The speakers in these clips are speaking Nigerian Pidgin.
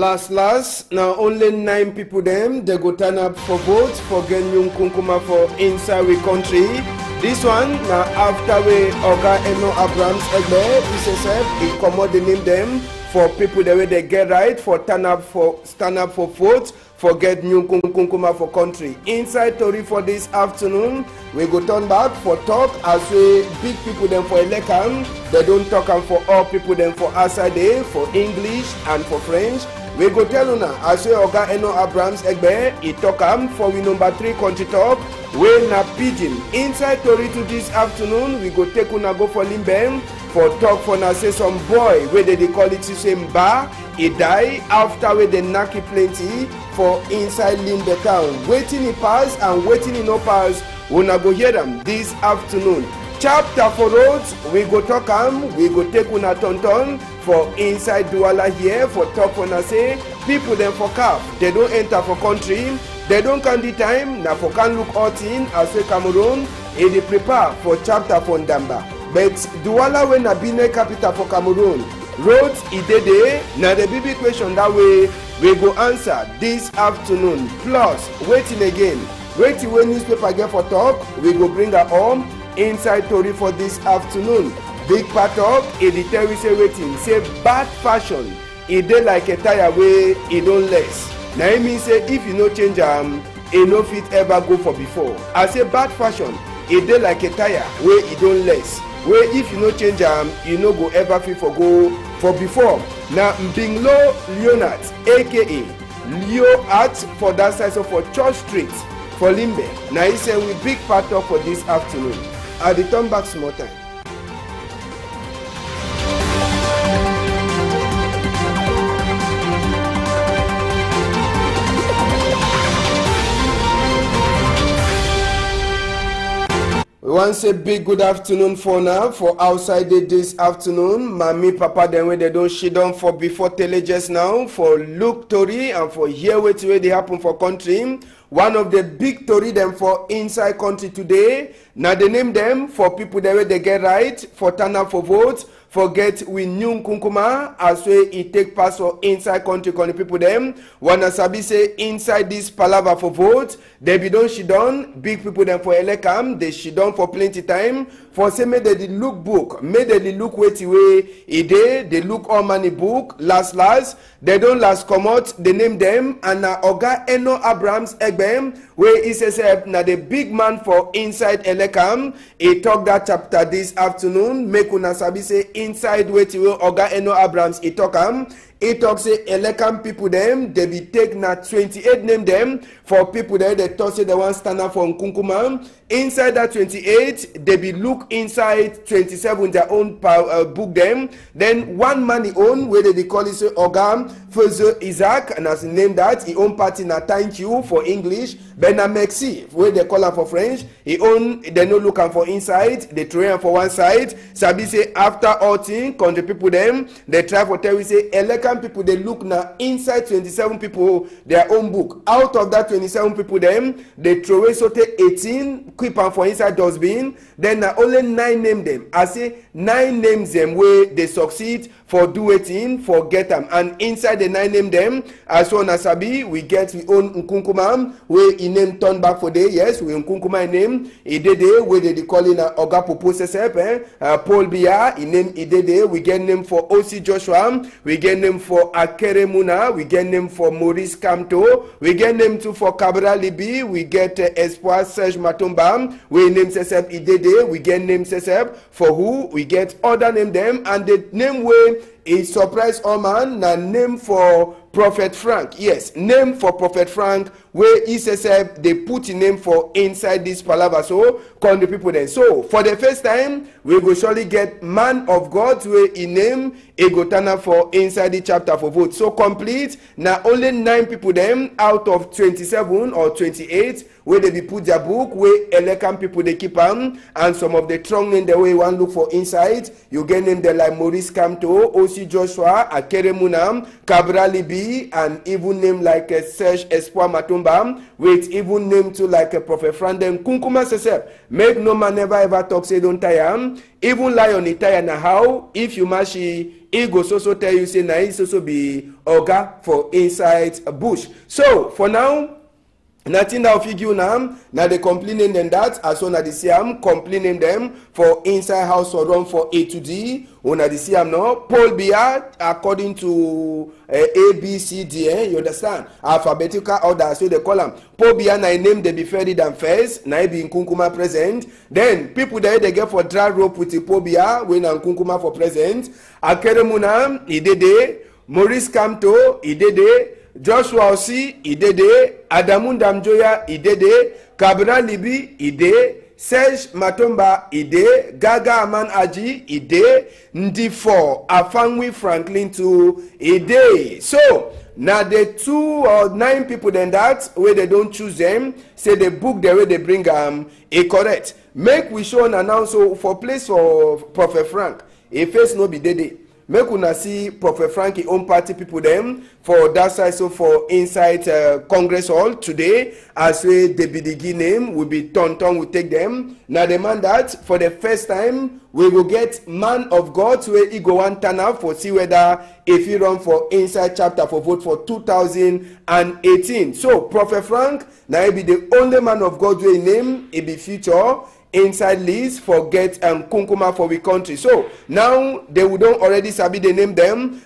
Last, now only 9 people them, they go turn up for vote for Genyung Kunkuma for inside we country. This one, now after we Oga Eno Abrams Egbe, he commode the name them for people the way they get right, for stand up for vote, for get Nyung Kunkuma for country. Inside Tori for this afternoon, we go turn back for talk as we big people them for Elekam. They don't talk and for all people them for outside day, for English and for French. We go tell una as we Oga Eno Abrams Egbe, he talk for we number 3 country talk. We na pidgin. Inside Tori to this afternoon, we go take una go for Limbe for talk for na say some boy where they call it same bar. He die after we they knock it plenty for inside Limbe town. Waiting he pass and waiting he no pass. We na go hear them this afternoon. Chapter for roads, we go talk we go take una tonton for inside Douala here for talk for na say people them for cap, they don't enter for country, they don't count the time, na for can look out in as we Cameroon, and they prepare for chapter for Ndamba. But Douala when na Benin capital for Cameroon, roads idede, na the big question that way we go answer this afternoon. Plus, waiting again, waiting when newspaper get for talk, we go bring her home. Inside Tori for this afternoon. Big part of it tell we say waiting. Say bad fashion. It dey like a tire where it don't less. Now it means say if you no change it no fit ever go for before. I say bad fashion. It dey like a tire where it don't less. Where if you no change you no go ever fit for go for before. Now Mbinglo Leonard, aka Leo Art for that side of for Church Street for Limbe. Now he say we big part of for this afternoon. I will turn back some more time. We want to say big good afternoon for now, for outside this afternoon. Mommy, papa, then when they don't shit down for before tele just now, for look Tori and for hear what they happen for country. One of the big Tori them for inside country today. Now they name them for people the way they get right, for turn up for votes, forget we Nyung Kunkuma as way it take pass for inside country people them. Wanna sabi say inside this palava for vote, they be don't shit down, big people them for Elekam, they shit down for plenty time. For say may they look book, may they look wait way they look all money book, last, they don't last come out, they name them, and na Oga Eno Abrams Egbem, where he says na the big man for inside Elekam, he talk that chapter this afternoon, make una sabi say inside wait way Oga Eno Abrams he talk he talk say Elekam people them, they be take na 28 name them for people there, they talk say they want stand up for Nkunkuma. Inside that 28, they be look inside 27 their own book them. Then one man he own, where they call it say Ogam Further Isaac, and as he name that, he own party na thank you for English. Bena Mexi, where they call him for French, he own, they no looking for inside, they throw him for one side. Sabi say after all thing, country people them, they try for tell we say Elekam people they look na inside 27 people their own book. Out of that 27 people them, they throw away so 18 keep am for inside dustbin. Then na only 9 name them. I say 9 names them where they succeed for do it in for get them, and inside the 9 name them as one as sabi we get we own Nkunkuma where he name turn back for day. Yes, we Nkunkuma name he did there where they call in Oga Popo Sesep Paul Biya he name he did there. We get name for OC Joshua, we get name for Akere Muna, we get name for Maurice Kamto, we get name too for Kabra Libi, we get Espoir Serge Matomba, we name Sesep he did there. We get name Sesep for who we get other name them, and the name way a surprise all man na name for Prophet Frank. Yes, name for Prophet Frank where he says they put a name for inside this palava. So call the people then. So for the first time we go surely get man of God where he name a gotana for inside the chapter for vote. So complete now only 9 people them out of 27 or 28 where they be put their book where Elekam people they keep them, and some of the strong name the way one look for inside you get name the like Maurice Kamto, OC Joshua, Akere Munam, Kabra Libi, A2D, and even name like Serge Espoir Matumba, with even name to like Prophet Franden Kunkuma Sesep. Make no man never ever talk say don't tire. Even lie on it tire na how if you mashi ego so tell you say na he so be oga for inside a bush. So for now, nothing that figure now they complaining them that as soon as they see am complaining them for inside house or run for A2D. When they see am now Paul Biya according to A B C D, you understand, alphabetical order, so they call them Paul Biya. Na name they be fairy than first. Na be in Kunkuma present. Then people there they get for drag rope with the Paul Biya when and Kunkuma for present. Akeremuna Idede, Maurice Kamto Idede, Joshua Osi Idede, Adamu Damjoya Idede, Kabra Libi Ide, Serge Matomba Ide, Gaga Aman Aji Ide, Ndifo Afangwi Franklin to Ide. So now the 2 or 9 people then that where they don't choose them, say the book the way they bring a correct. Make we show and announce so for place for Prophet Frank. A face no be dede. Make una see Prophet Frankie own party people them for that side, so for inside Congress Hall today, as we the BDG name will be Tonton will take them. Now the man that for the first time we will get man of God where he go one turn out for see whether if he run for inside chapter for vote for 2018. So Prophet Frank now he be the only man of God where name he be future inside list for get Kunkuma for we country. So now they would don't already sabi they name them.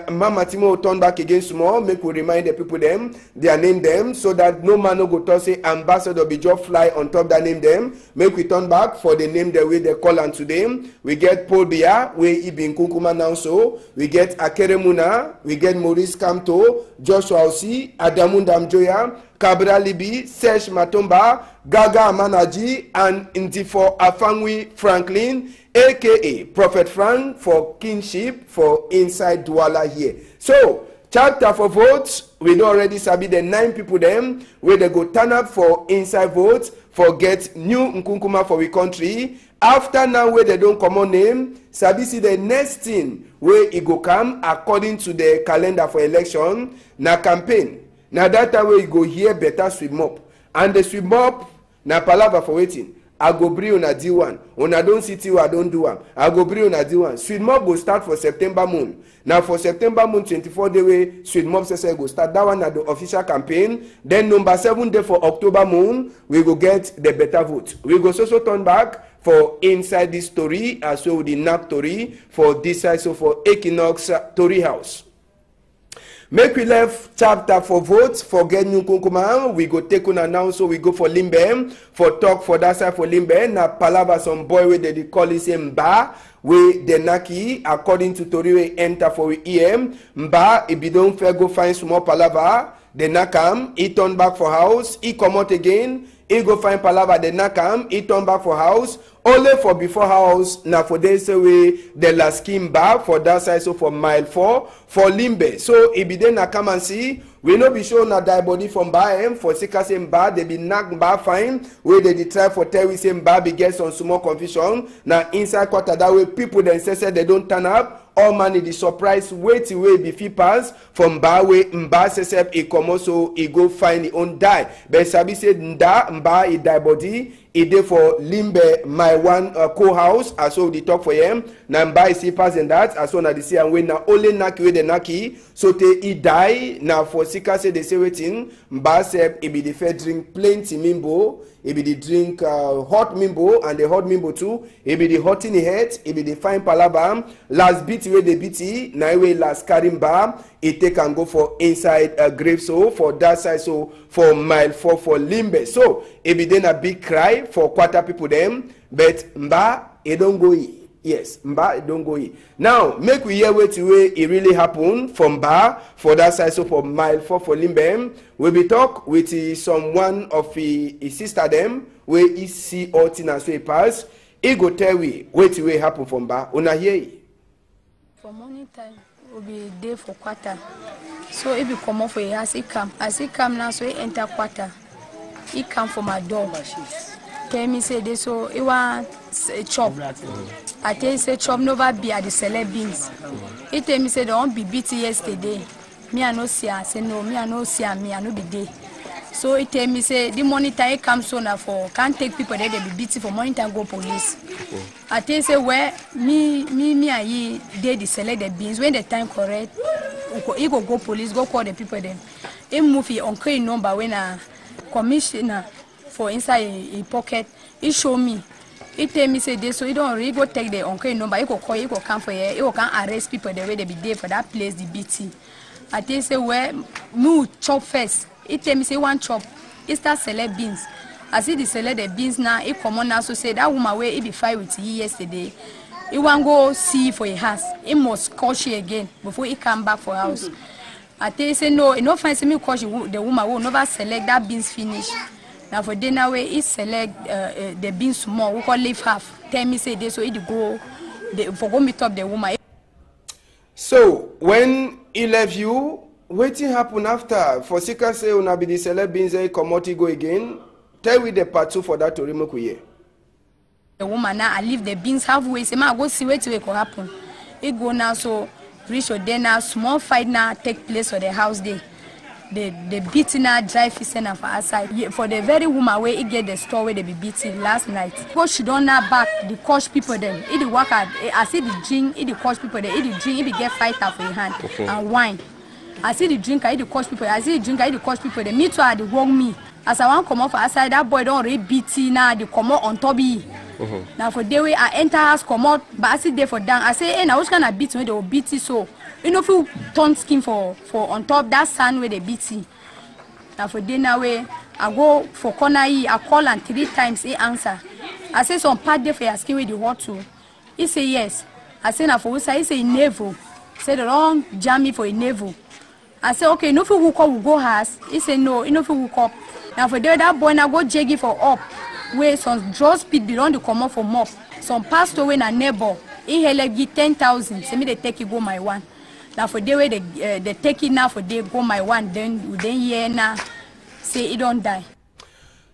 Mama Timo will turn back again small. Make we remind the people them their name them so that no man no go to say ambassador be just fly on top that name them. Make we turn back for the name the way they call on to them. We get Paul Biya where he be in Kunkuma now. So we get Akeremuna, we get Maurice Kamto, Joshua Osi, Adamu Damjoya, Kabra Libi, Serge Matomba, Gaga Manaji, and Ndifo Afangwi Franklin, aka Prophet Frank for kingship for inside Douala here. So chapter for votes, we don't already sabi the 9 people them where they go turn up for inside votes for get new Nkunkuma for we country. After now where they don't come on name, sabi see the next thing where it go come according to the calendar for election na campaign. Now that time we go hear better swim up. And the swim up na palava for waiting. I go bring on a D1. When I don't see you, I don't do one. I go bring on a D1. Swim up go start for September moon. Now for September moon 24 day way, swim up says go start that one at the official campaign. Then number 7 day for October moon, we go get the better vote. We go also turn back for inside this story as well the NAP story for this side, so for Equinox Story House. Make we left chapter for votes for get new Kunkuma. We go take on announce, so we go for Limbe for talk for that side for Limbe. Na palava some boy where they call his Mba we the Naki according to Tori we enter for EM. Mba if you don't fair go find small palava. The Nakam he turn back for house. He come out again. He go find palava. The Nakam he turn back for house. Only for before house now for this way the last scheme bar for that side, so for mile 4 for Limbe. So if you then come and see, we no be sure na die body from bar for sika same bar they be knock bar fine where they try for tell we same bar be get some small confusion now inside quarter that way people then say they don't turn up. All man the surprise wait away be fit pass from bar way Mba sesep e come so e go find e own die. But sabi said Mba e die body e dey for Limbe my one co-house as so the talk for him. Na Mba is see pass and that as so na the see and when na only naki wey the naki so te e die now for sika say they say waiting Mba sep e be the fair drink plenty mimbo. It be the drink hot mimbo and the hot mimbo too. It be the hot in the head. It be the fine palabam. Last bit where the BT. Now way last carrying bar. It take and go for inside grave so for that side so for mile 4 for Limbe. So it be then a big cry for quarter people them. But Mba it don't go in. Yes, Mba don't go in. Now make we hear wait way it really happened from Mba for that side so for mile 4 for Limbe. We be talk with someone of his sister them where he see all things as we pass. He go tell we wait way happen from Mba. Una hear? For morning time will be day for quarter. So if you come off for your house, he come. As he come now, so he enter quarter. He come for my door. Tell me say this so he want a chop. I tell you say chop never be at the select beans. He tell me say they won't be beat yesterday. Me I no see her. Say no, me I no see her. Me I no be there. So he tell me say the monitor he come so now for can't take people there they be beating for monitor go police. I tell say where me and he they select the beans when the time correct. He go police go call the people them. He move he uncle number when a commissioner for inside a pocket. He show me. He tell me say this so he don't really go take the uncle number. He go call he go come for here. He go can arrest people the way they be there for that place the BT. I tell say where me chop first. He tell me say one chop. He start select beans. I see the select the beans now. He come on now so say that woman where he be fight with he yesterday. He want go see for a house. He must call she again before he come back for house. I tell you say no. He no find say me call the woman will never select that beans finish. Now for dinner way he select the beans small. We call leave half. Tell me say this so he go for go meet up the woman. So when he left you. Waiting happen after for Sika say una be the select beans come out go again. Tell we the part 2 for that to remove here. The woman now I leave the beans halfway. Say I go see what will happen. It go now so reach or then now small fight now take place for the house day. The beating now drive is now for outside. For the very woman where he get the store where they be beating last night. Because she don't now back the coach people them. He the work at I see the drink. He the coach people them. He the drink. He the get fight out for your hand and wine. I see the drink, I the coach people. I see the drink, I the coach people. They me too, I the wrong me. As I want come off outside, that boy don't already beat now. They come out on top. Now for the way I enter house, come out, but I see there for down. I say, hey, now which kind of beat me? They will beat it so. You know, if you turn skin for on top that sand where they beat it. Now for the now way, I go for corner. I call and 3 times he answer. I say some part there for your skin where they want to. He say yes. I say now for which side? He say navel. Say the wrong jam me for a navel. I say, okay, no, if you hook up, we'll go house. He said, no, you know, if you hook up. Now, for there, that boy, now go jaggy for up. Where some draw speed belong to come up for mop. Some pastor when a neighbor, he had give 10,000. Say me, they take it, go my one. Now, for there, they take it now for they go my one. Then yeah, now, say, he don't die.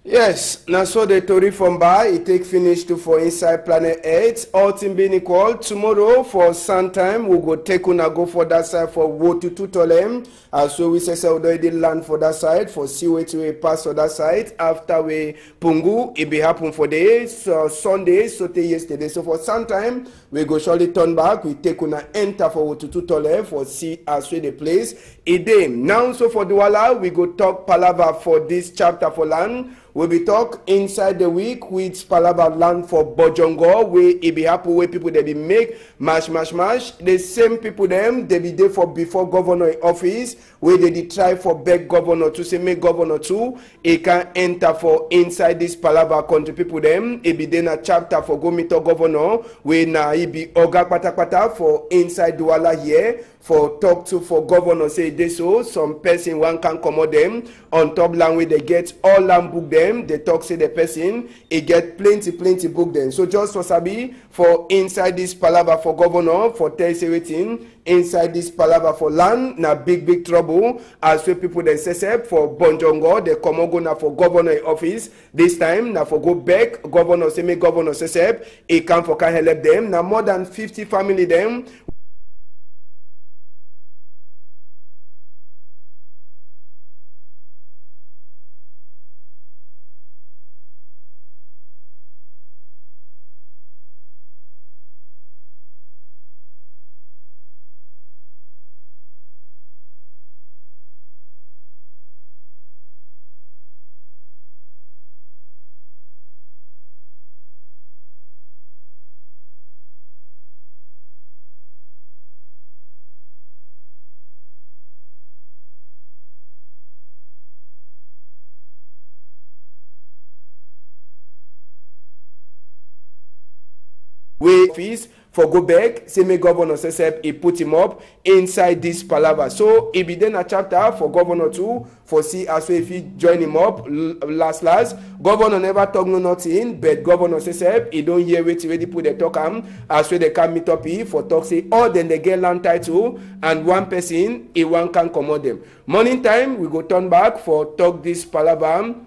Yes, now so the story from by it take finish to for inside planet 8. All thing being equal, tomorrow for some time we go take una go for that side for Wotu Tutolem. So we say we already land for that side for see way to pass for that side. After we Pungu, it be happen for the Sunday, so yesterday. So for some time we go surely turn back. We take una enter for Wotu Tutolem for see as we the place. Now so for Douala we go talk palava for this chapter for land. We'll be talk inside the week with Palava land for Bojongo, where it be happen where people they be make mash. The same people them they be there for before governor office, where they try for beg governor to say make governor too. It can enter for inside this Palava country people them. It be then a chapter for go meet governor, where now it be Oga Pata for inside Douala here. For talk to for governor say this so some person one can commode them on top land where they get all land book them they talk say the person he get plenty book them so just for sabi for inside this palava for governor for tell say waiting inside this palava for land na big trouble as well people they say for Bonjongo they come go na for governor office this time na for go back governor say make governor say he come for can help them na more than 50 family them. We fees for go back, say me governor say he put him up inside this palava. So he be then a chapter for governor too, for see as well if he join him up last. Governor never talk no nothing, but governor say he don't hear wait ready put the talk as well they can meet up here for talk say all then they get land title and one person he one can commode them. Morning time we go turn back for talk this palava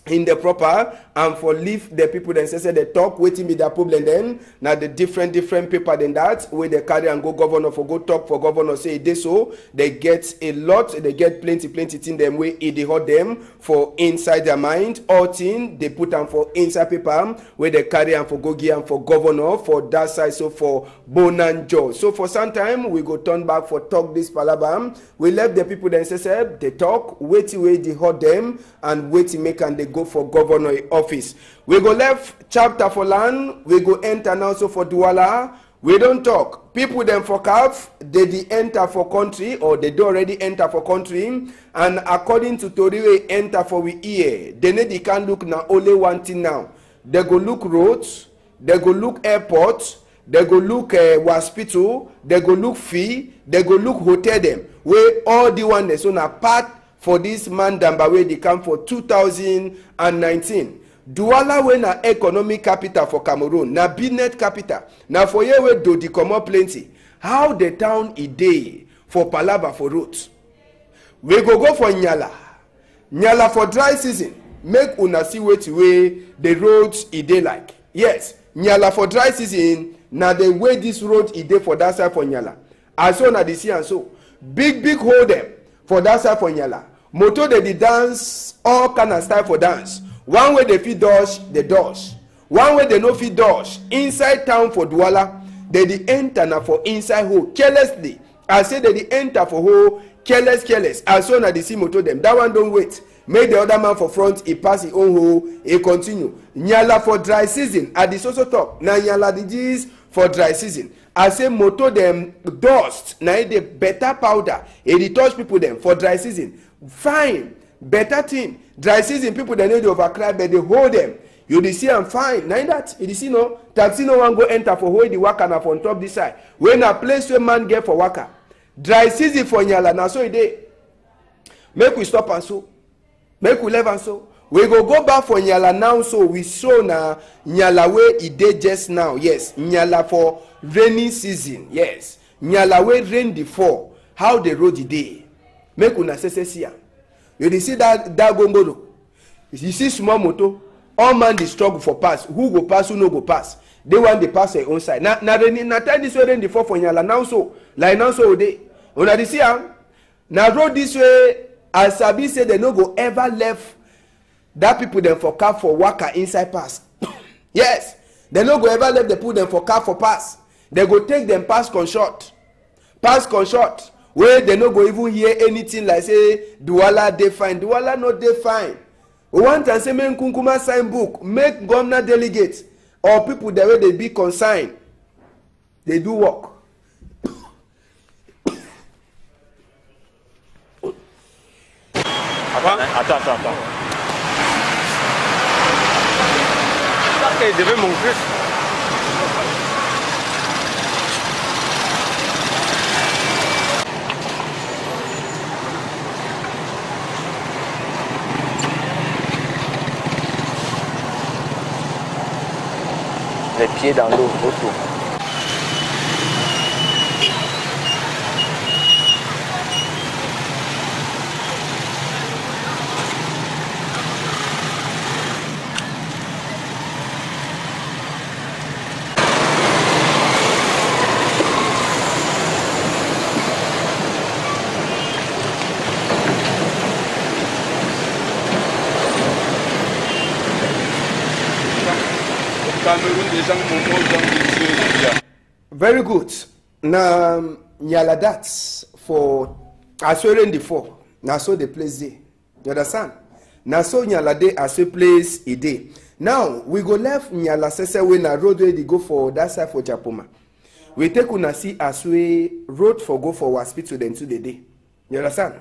in the proper and for leave the people then say they talk wetin be their problem then na the different paper than that wey they carry and go governor for go talk for governor say e dey so they get a lot, they get plenty thing them wey e dey hurt them for inside their mind. All thing they put am for inside paper wey they carry am for go give am for governor for that side, so for Bonanjo. So for some time we go turn back for talk this palabam. We left the people then say they talk wetin wey dey hurt them and wetin make am they go for governor office. We go left chapter for land, we go enter now so for Douala. We don't talk. People then for calf, they enter for country or they do already enter for country. And according to Tori, we enter for we ear. They can look now only one thing now. They go look roads, they go look airport, they go look hospital, they go look fee, they go look hotel them. Where all the one they so now part for this man Damba where they come for 2019. Douala wey na economic capital for Cameroon, na business capital. Na for here wey do the comot plenty. How the town e dey for palava for roads. We go for Nyala. Nyala for dry season. Make una see wetin wey the roads e dey like. Yes, Nyala for dry season na the way this road e dey for that side for Nyala. As so na the see and so. Big hole them for that side for Nyala. Moto dey dance all kind of style for dance. One way they fit dodge, they dodge. One way they no fit dodge. Inside town for Douala, they enter na for inside hole carelessly. I say they enter for hole careless. As soon as they see motor them, that one don't wait. Make the other man for front, he pass his own hole, he continue. Nyala for dry season. At the social talk, na Nyala the G's for dry season. I say motor them dust, na the better powder. It touch people them for dry season. Fine. Better thing. Dry season people they need to overcry but they hold them. You dey see am fine. Na that you dey see no taxi no one go enter for hold the waka na for on top this side. When a place where man get for waka. Dry season for Nyala na so e dey. Make we stop and so. Make we leave and so. We go back for Nyala now so we show na Nyala wey e dey just now. Yes, Nyala for rainy season. Yes. Nyala wey rain dey fall. How the road e dey. Make una see am. You see that gongoro. You see small motor. All man dey struggle for pass. Who go pass, who no go pass. They want to pass their own side. Na time this way rain dey fall for Nyala now so. Like now so dey. Una dey see am. Na road this way as Sabi say they no go ever left that people them for car for waka inside pass. Yes. They no go ever left the people them for car for pass. They go take them pass construct. Pass construct. Where they no go even hear anything like say Douala dey fine. Douala no dey fine. We want to say make Kunkuma sign book, make governor delegate or people the way they be consigned. They do work. Attends. Il devait monter. Les pieds dans l'eau, autour. Very good. Now, Nyala that's for Aswere in the four. Now, so the place day. You understand? Now, so Nyala day as a place a day. Now, we go left Nyala Sese when a road where they go for that side for Japoma. We take una see Aswe road for go for hospital then to the day. You understand?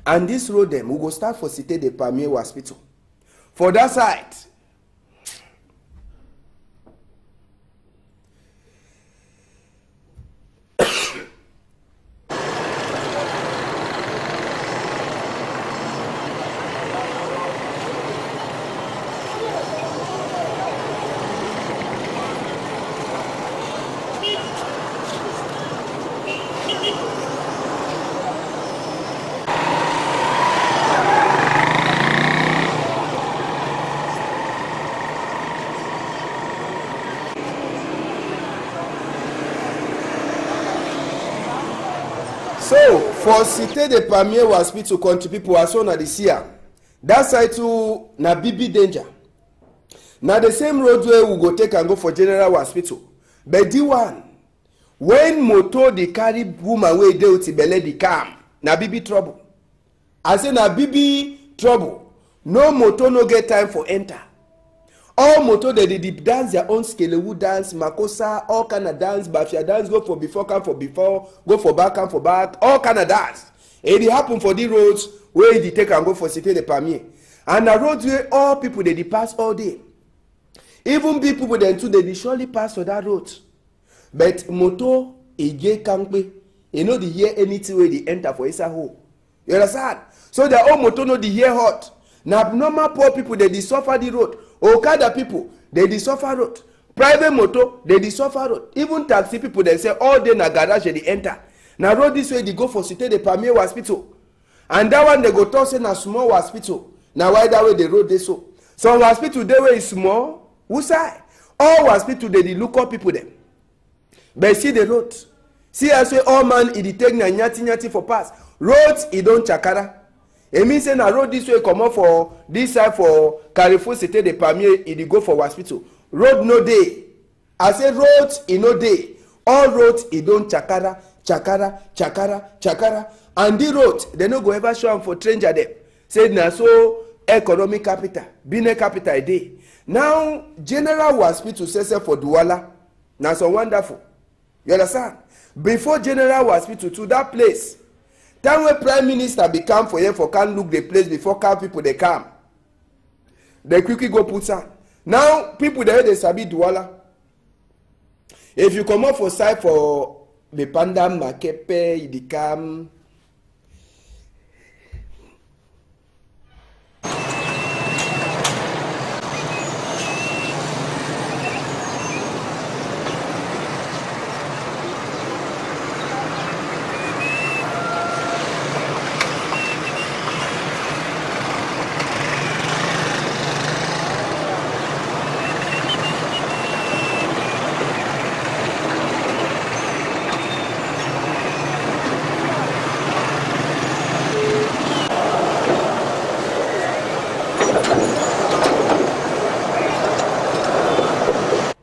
And this road then we go start for Cité de Palmier hospital. For that side. So for Cité de Palmier hospital country people as well na the see am. That side too na BB danger. Na the same road wey we go take and go for general hospital. But the one when motor dey carry woman wey dey with belle dey calm, na BB trouble. I say na BB trouble. No motor no get time for enter. All motor they dance their own skelewu dance, makosa, all kind of dance, bafia dance, go for before, come for before, go for back, come for back, all kind of dance. It happen for the roads where they take and go for Cité de Palmier. And the roads where all people they pass all day. Even big people then too, they surely pass for that road. But motor, a gay kampe, you know they hear anything where they enter for Isa hole. You understand? So their own motor no they hear hot. Now normal poor people they suffer the road. Okada people they suffer road. Private motor they suffer road. Even taxi people they say all day na garage they enter. Now road this way they go for Cité de Palmier hospital. And that one they go talk say na small hospital. Now why that way the road they so? Some hospital they way is small. Who say? All hospital they look up people them. But see the road. See as say all man it take na nyati for pass. Roads it don't chakara. It means say na road this way come up for this side for Carrefour Cité de Palmier it go for hospital. Road no day. I say roads it no day. All roads it don't chakara. And the road they no go ever show am for stranger them. Say na so economic capital, business capital day. Now general hospital say for Douala. Na so wonderful. You understand? Before general hospital to that place. Time when prime minister become for here for can look the place before can people they come. They quickly go put on. Now people they sabi Douala. If you come up for side for the Panda Makepe, Idikam.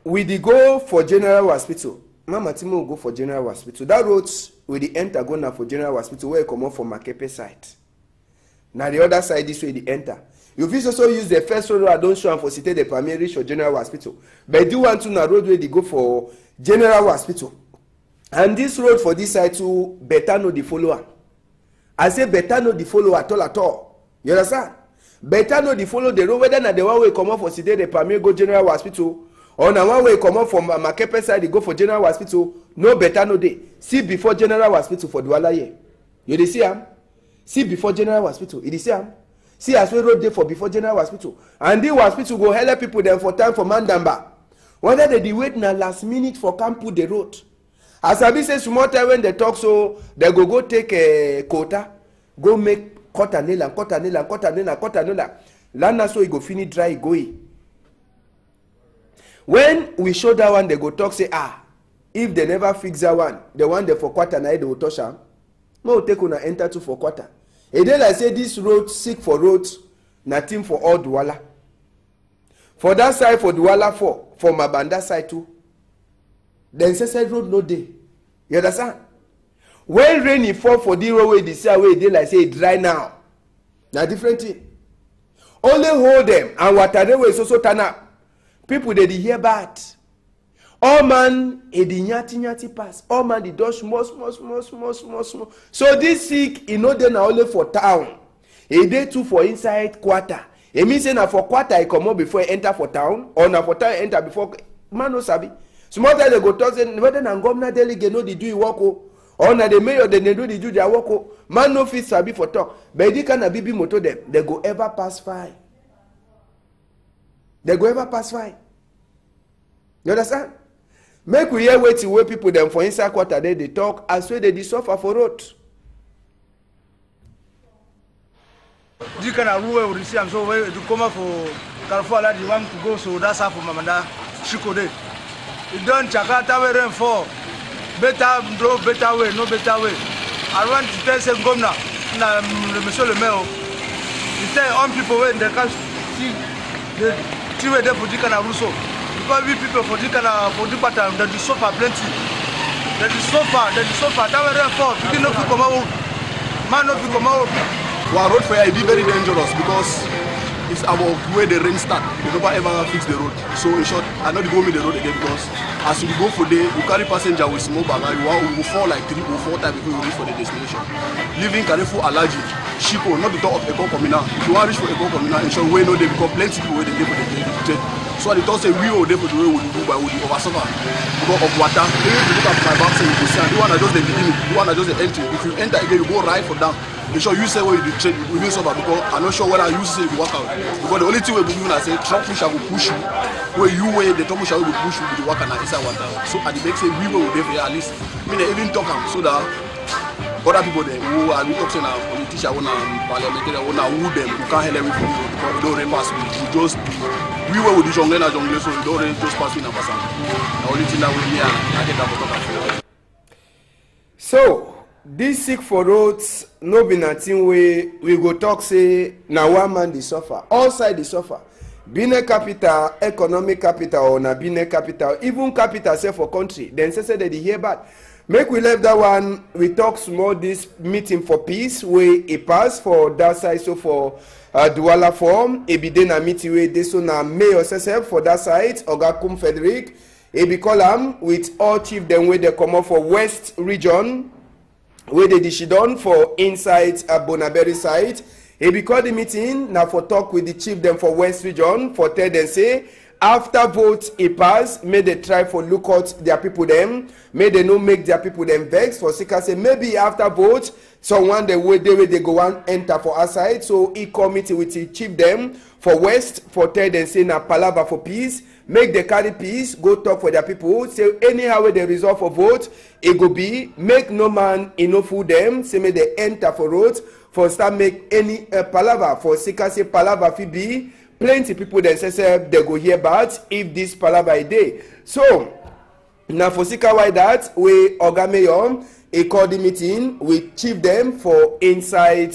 We dey go for general hospital. Mama Timo will go for general hospital. That road we dey enter go now for general hospital where you come up from Makepe side. Now the other side this way they enter. You fit also use the first road I don't show am for Cité de Palmier reach for general hospital. But do want to na road where they go for general hospital. And this road for this side too better no the follower. I say better no the follow at all. You understand? Better no the follow the road whether na the one way come up for Cité de Palmier go general hospital. Or na one way come up from Makepe side, they go for general hospital. No better no day. See before general hospital for Douala here. You dey see am? See before general hospital. You dey see am? See as we road dey for before general hospital. And the hospital go help people them for time for Mandamba. Whether they dey wait na last minute for camp put the road. As I be say small time when they talk so they go take a quota, go make cut and nail. Land so e go finish dry go in. When we show that one, they go talk say if they never fix that one, the one they for quarter night they will touch am. No take una enter to for quarter. E dey like say this road sick for roads, nothing for all Douala. For that side for Douala for Mabanda side too. Then say road no day. You understand? When rain fall for the road way this way they like say it dry now. Na different thing. Only hold them and water they way so turn up. People they hear bad. All man e the nyati pass. All man the dodge small. So this sick e no dey na only for town. E dey too for inside quarter. E mean say na for quarter e comot before e enter for town or na for town enter before man no sabi. Small time they go talk say whether na governor delegate no dey do e work o or na the mayor they do the do their work o. Man no fit sabi for talk. But the kind of BB motor them they go ever pass fine. They go ever pass fine. You understand? Make we hear waiting where people them for inside quarter they talk as well they suffer for road. You can rule we see am so where to come for Carrefour like you want to go so that's how for Mamanda Shikode. It don't Jakarta where rain fall. Better way, no better way. I want to tell say governor, na monsieur le maire. You tell all people when they can see the two way they put it na Russo. Because we people for the pattern that is suffer plenty. That is suffer. That way therefore, you know come out. Man no come out. Our road fire be very dangerous because it's about where the rain start. You never ever fix the road. So in short, I know they go me the road again because as you go for day, you carry passenger with small bag, you will fall like 3 or 4 times before you reach for the destination. Leaving Carrefour Alaji, Chico, not the top of Eko Komina. If you want to reach for Eko Komina, in short, we know they become plenty people where they for the train. So the thought say we will there for the way we do by we over suffer because of water. Even if you look at my back, say you go see, and you want to just the beginning, you want to just the entry. If you enter again, you go right for down. In short, you say where you do train, we will suffer because I'm not sure whether you say you work out. Because the only thing we do is say truck pusher will push you, where you weigh the truck pusher will push you with the work and inside water. So at the back say we will there for at least. I mean even talk so that other people there who are talking now, politicians, who are parliamentarians, who them who can't help everything because we don't repass. We just we were with the jungle and jungle, so we don't just pass in and pass out. The only thing that we hear, I get that. So this sick for roads no be nothing we go talk say na one man dey suffer, all side dey suffer. Benin capital, economic capital or na Benin capital, even capital sef for country, then say they dey hear bad. Make we leave that one. We talk small this meeting for peace wey e pass for that side. So for Douala form, e be dey na meeting wey dey so na mayor sef for that side. Oga Kum Frederick, e be call am with all chief dem wey dey comot for West region, wey dey dishidon for inside Bonaberi side. E be call the meeting na for talk with the chief dem for West region for tell dem say after vote e pass, may they try for look out their people them, may they no make their people them vex for sika say maybe after vote someone the way they go and enter for our side. So e committee with the chief them for West for tell them say na palava for peace, make the carry peace, go talk for their people, say anyhow way they resolve for vote e go be, make no man enough fool them, say may they enter for road for start make any palava for sika say palava fi be plenty people dem say they go hear about if this palava dey. So na for sika why that we Oga Mayor e call the meeting with chief dem for inside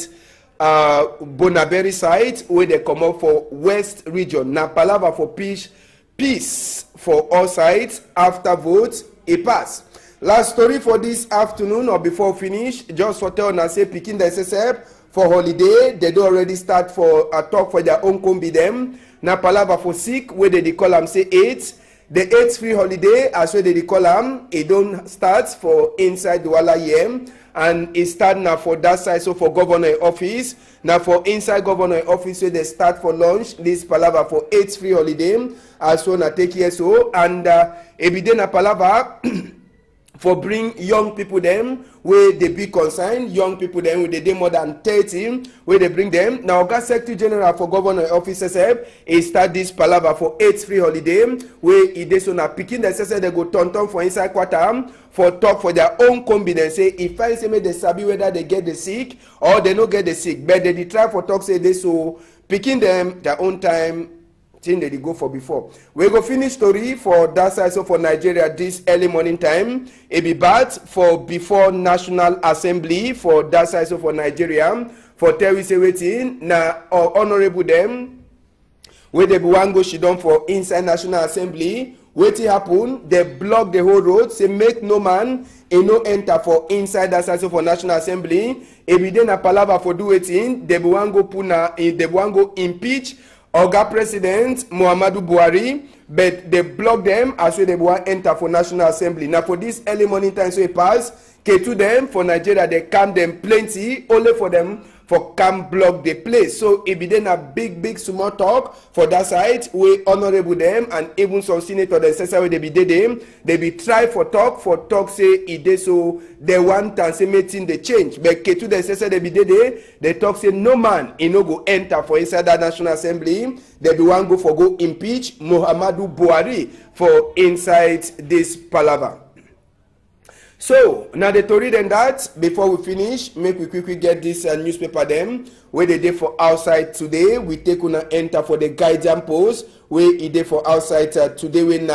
Bonaberi side wey dey comot for West region. Na palava for peace for all sides after vote e pass. Last story for this afternoon or before we finish, just for tell una say pikin dem say for holiday, they do already start for a talk for their own combi them. Na palava for sick, where they call them say 8. The 8th free holiday, as where they call them, it don't start for inside the Douala year. And it start now for that side, so for governor office. Now for inside governor office, where they start for lunch, this palava for 8th free holiday. As well na take here so. And every na palava for bring young people them where they be concerned, young people them with they more than 30 where they bring them. Now Oga Secretary General for Governor Office said he start this palava for 8th free holiday where he dey so na pikin they say they go turn for inside quarter for talk for their own confidence. Say if I say make they sabi whether they get the sick or they no get the sick, but they try for talk say they so picking them their own time thing they go for before. We go finish story for that side. So for Nigeria this early morning time, it be bad for before National Assembly for that side. So for Nigeria, for tell we say waiting na honorable them where they wan go she done for inside National Assembly. Wetin happen? They block the whole road. Say make no man no enter for inside that side. So for National Assembly, every day na palava for do waiting. They wan go puna. They wan go impeach Oga President Muhammadu Buhari, but they block them as well they want enter for National Assembly. Now for this early morning time so it pass, to them for Nigeria they calm them plenty, only for them for can block the place. So it be then a big small talk for that side. We honorable them and even some senator they say they be them. They be try for talk say it dey so they want and say meeting the change. But Ketu they say they be they talk say no man no go enter for inside that National Assembly. They be one go for go impeach Muhammadu Buhari for inside this palava. So now the story then that before we finish, make we quickly get this newspaper them where they did for outside today. We take una enter for the Guardian Post where it did for outside today when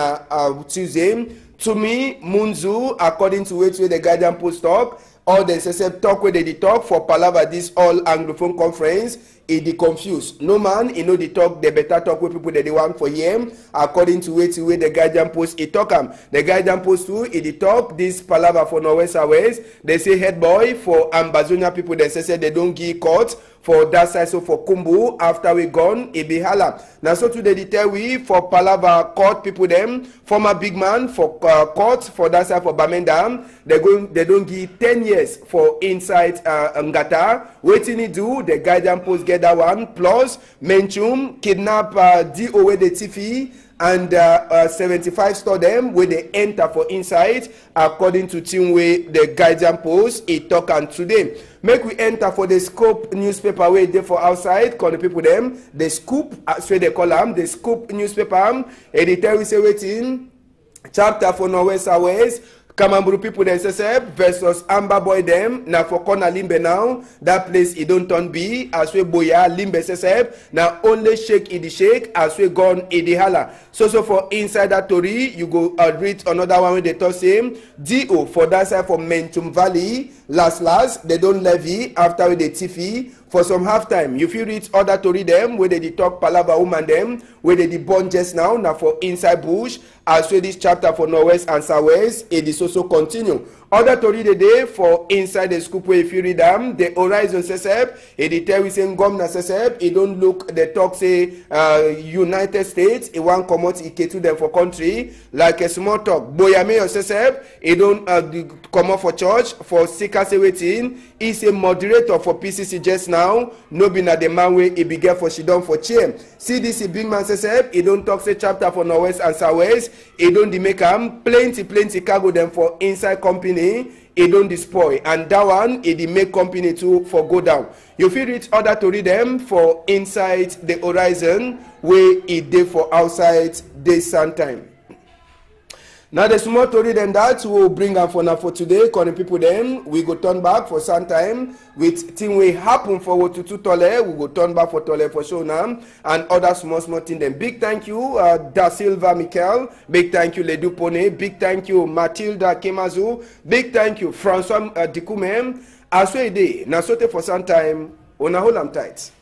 Tuesday. To me, Munzu, according to where the Guardian Post talk, all the SSF talk where they talk for Palava this all Anglophone conference. It dey confused. No man, you know the talk, the better talk with people that they want for him. According to way the Guardian Post, it talk the Guardian Post too, it talk this Palava for Norwest Airways. They say head boy for Ambazonia people, they say they don't give court for that side, so for Kumbu, after we gone, it be hala. Now so today they tell we for Palava court people them, former big man for court for that side for Bamenda, they don't give 10 years for inside Ngata. Waiting he do, the Guardian Post get that one, plus Menchum, kidnap DO with the TV, and 75 store them where they enter for inside according to Teamway the Guardian Post it talk and today make we enter for the Scoop newspaper where they for outside call the people them the Scoop as they call them the Scoop newspaper editor we say waiting chapter for Norwest Airways Kamamburu people then SSF versus Amber Boy them now for corner Limbe now that place it don't turn B as we boya Limbe SSF now only shake it the shake as we gone it the hala so for inside that story you go read another one where they talk same DO for that side for Menchum Valley last they don't levy after the TV for some half time you feel read other story them where they talk Palava woman them where they born just now for inside bush as well this chapter for Norwest and Southwest it is also continue other story the day for inside the Scoop where if you read them the Horizon SSF it tell we saying Gomna SSF it don't look the talk say United States it want come out it to them for country like a small talk Boyame SSF it don't come out for church for Sika say waiting is a moderator for PCC just now no be na the man way it began for she done for chair CDC big man SSF it don't talk say chapter for Norwest and Southwest it don't make am plenty cargo them for inside company it don't despoil and that one it make company too for go down you feel reach other to read them for inside the Horizon where it dey for outside this sun time. Now the small story then that will bring am for today. Calling people then we go turn back for some time with thing we happen forward to Tole. We go turn back for Tole for show now and other small thing then. Big thank you Da Silva Michael. Big thank you Ledu Pone. Big thank you Matilda Kemazu. Big thank you Francois Dikume. As we dey na sote for some time. Ona hold am tight.